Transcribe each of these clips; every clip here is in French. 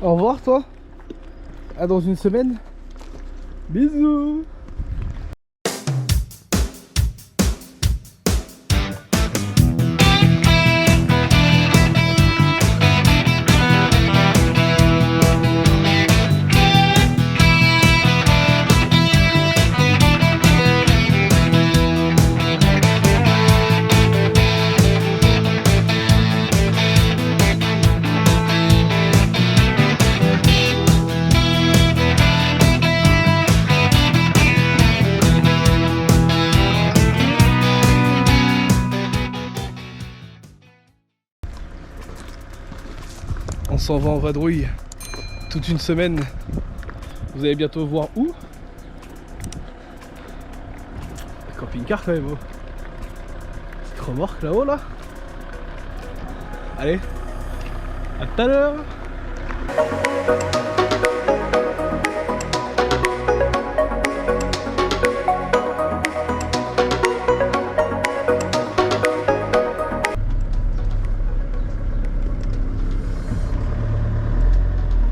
Au revoir toi. À dans une semaine. Bisous. On s'en va en vadrouille toute une semaine. Vous allez bientôt voir où. Le camping-car quand même. Petite remorque là-haut là. Allez, à tout à l'heure.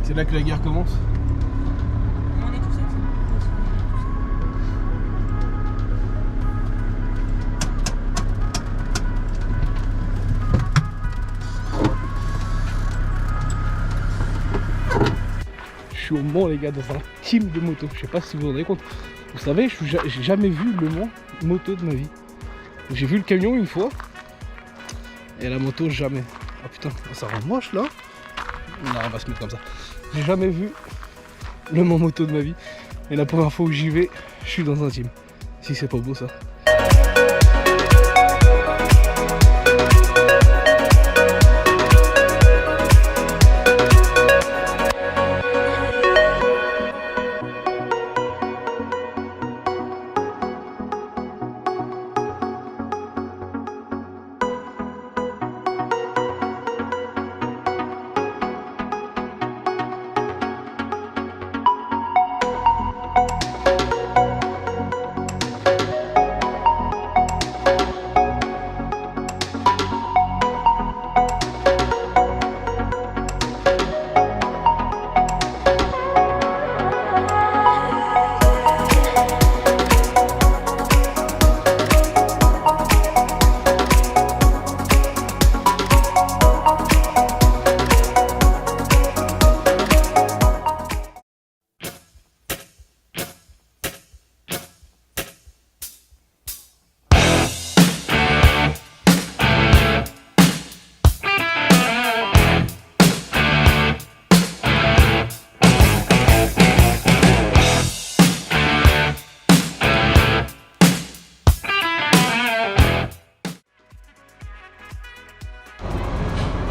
C'est là que la guerre commence. On est tout seul. Je suis au Mans les gars, dans un team de moto. Je sais pas si vous vous rendez compte. Vous savez, j'ai jamais vu le Mans moto de ma vie. J'ai vu le camion une fois. Et la moto jamais. Oh putain, ça rend moche là. Non, on va se mettre comme ça. J'ai jamais vu le Mans moto de ma vie. Et la première fois où j'y vais, je suis dans un team. Si c'est pas beau ça.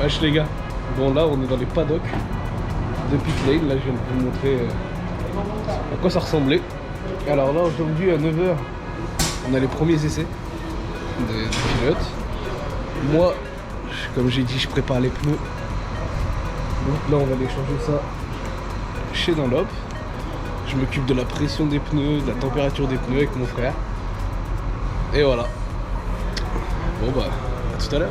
Wesh les gars, bon là on est dans les paddocks de Pit Lane, là je viens de vous montrer à quoi ça ressemblait. Alors là aujourd'hui à 9 h on a les premiers essais de pilote. Moi, comme j'ai dit, je prépare les pneus. Donc là on va aller changer ça chez Dunlop. Je m'occupe de la pression des pneus, de la température des pneus avec mon frère. Et voilà. Bon bah, à tout à l'heure.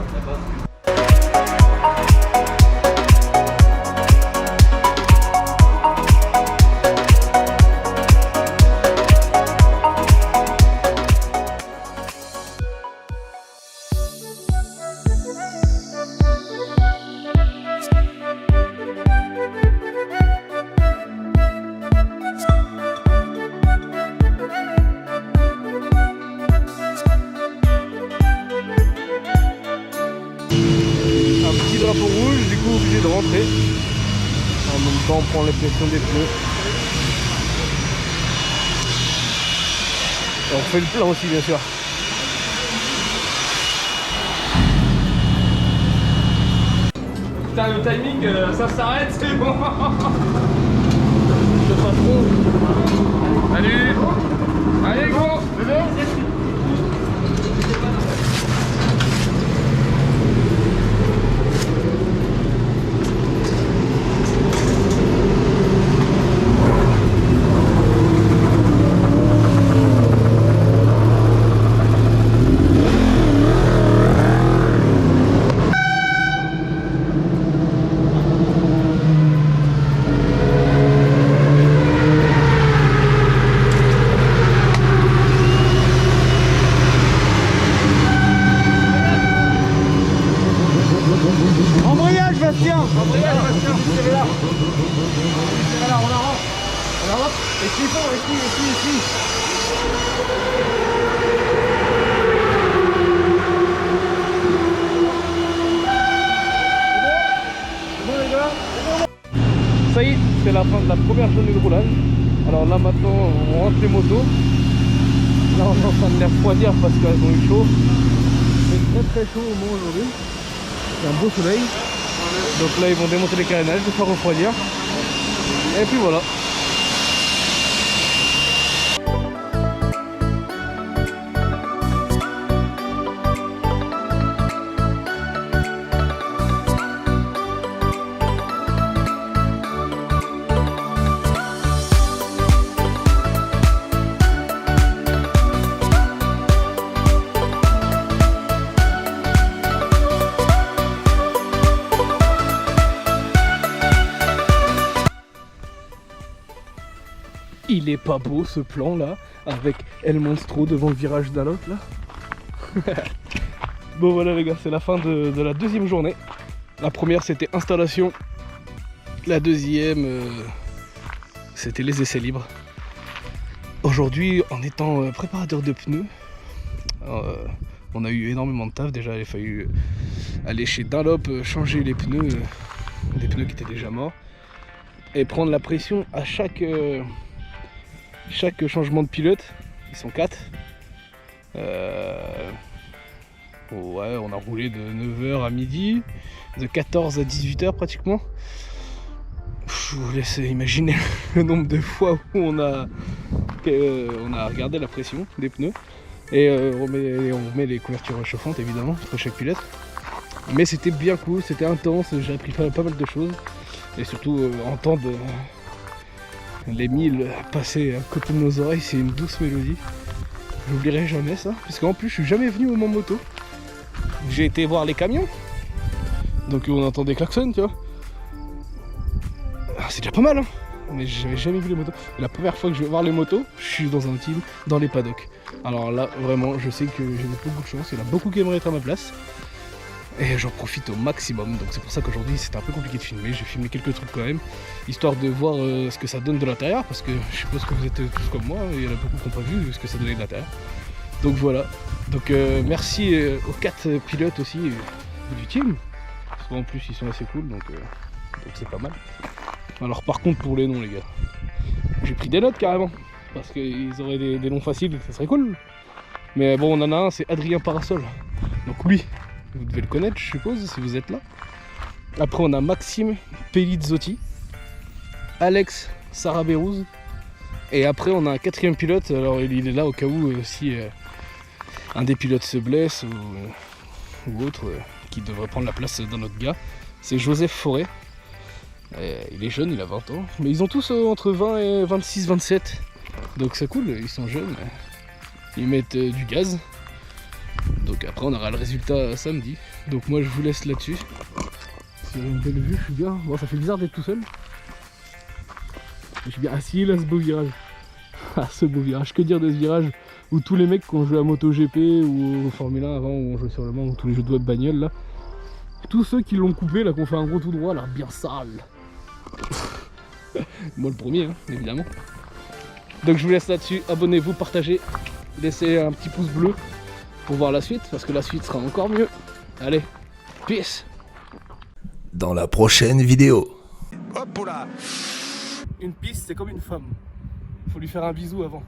Drapeau rouge, du coup obligé de rentrer. En même temps on prend la pression des pneus. Et on fait le plein aussi bien sûr. Putain le timing ça s'arrête, c'est bon. Le patron. Salut. Allez go. Bastien. Embrayage Bastien. Serrez là. Serrez là, on avance. On avance. Et s'il faut, ici. Ça y est, c'est la fin de la première journée de roulage. Alors là maintenant on rentre les motos. Là on est en train de les refroidir parce qu'elles ont eu chaud. C'est très chaud au moment aujourd'hui. Il y a un beau soleil. Donc là ils vont démonter les carénages, les faire refroidir. Et puis voilà. Il est pas beau ce plan là, avec El Monstro devant le virage d'Alop là. Bon voilà les gars, c'est la fin de la deuxième journée. La première c'était installation, la deuxième c'était les essais libres. Aujourd'hui en étant préparateur de pneus, on a eu énormément de taf. Déjà il a fallu aller chez Dunlop changer les pneus, des pneus qui étaient déjà morts, et prendre la pression à chaque changement de pilote. Ils sont 4. Ouais, on a roulé de 9h à midi, de 14 à 18h pratiquement. Je vous laisse imaginer le nombre de fois où on a regardé la pression des pneus. Et on met les couvertures chauffantes évidemment entre chaque pilote. Mais c'était bien cool, c'était intense, j'ai appris pas mal de choses. Et surtout entendre les milles passer à côté de nos oreilles, c'est une douce mélodie. J'oublierai jamais ça, parce qu'en plus je suis jamais venu au Mans Moto. J'ai été voir les camions, donc on entend des klaxons, tu vois. Ah, c'est déjà pas mal, hein. Mais j'avais jamais vu les motos. La première fois que je vais voir les motos, je suis dans un team dans les paddocks. Alors là, vraiment, je sais que j'ai beaucoup de chance. Il y en a beaucoup qui aimeraient être à ma place. Et j'en profite au maximum, donc c'est pour ça qu'aujourd'hui c'était un peu compliqué de filmer. J'ai filmé quelques trucs quand même, histoire de voir ce que ça donne de l'intérieur, parce que je suppose que vous êtes tous comme moi, il y en a beaucoup qui n'ont pas vu ce que ça donnait de l'intérieur. Donc voilà, donc merci aux 4 pilotes aussi du team, parce qu'en plus ils sont assez cool, donc c'est pas mal. Alors par contre pour les noms les gars, j'ai pris des notes carrément, parce qu'ils auraient des noms faciles, ça serait cool. Mais bon, on en a un, c'est Adrien Parasol, donc lui, vous devez le connaître, je suppose, si vous êtes là. Après, on a Maxime Pellizzotti, Alex Sarabérouz. Et après, on a un 4e pilote. Alors, il est là au cas où si un des pilotes se blesse ou autre, qui devrait prendre la place d'un autre gars. C'est Joseph Forêt. Il est jeune, il a 20 ans. Mais ils ont tous entre 20 et 26, 27. Donc, c'est cool, ils sont jeunes. Ils mettent du gaz. Donc après on aura le résultat samedi. Donc moi je vous laisse là-dessus. Sur une belle vue, je suis bien. Bon, ça fait bizarre d'être tout seul. Je suis bien assis là, ce beau virage. Ah, ce beau virage, que dire de ce virage où tous les mecs qui ont joué à MotoGP ou au Formule 1 avant, où on jouait sur le Mans, ou tous les jeux de web bagnole là, tous ceux qui l'ont coupé là, qui ont fait un gros tout droit là, bien sale. Moi le premier hein, évidemment. Donc je vous laisse là-dessus, abonnez-vous, partagez, laissez un petit pouce bleu pour voir la suite, parce que la suite sera encore mieux. Allez, peace. Dans la prochaine vidéo. Hop là. Une piste c'est comme une femme, faut lui faire un bisou avant.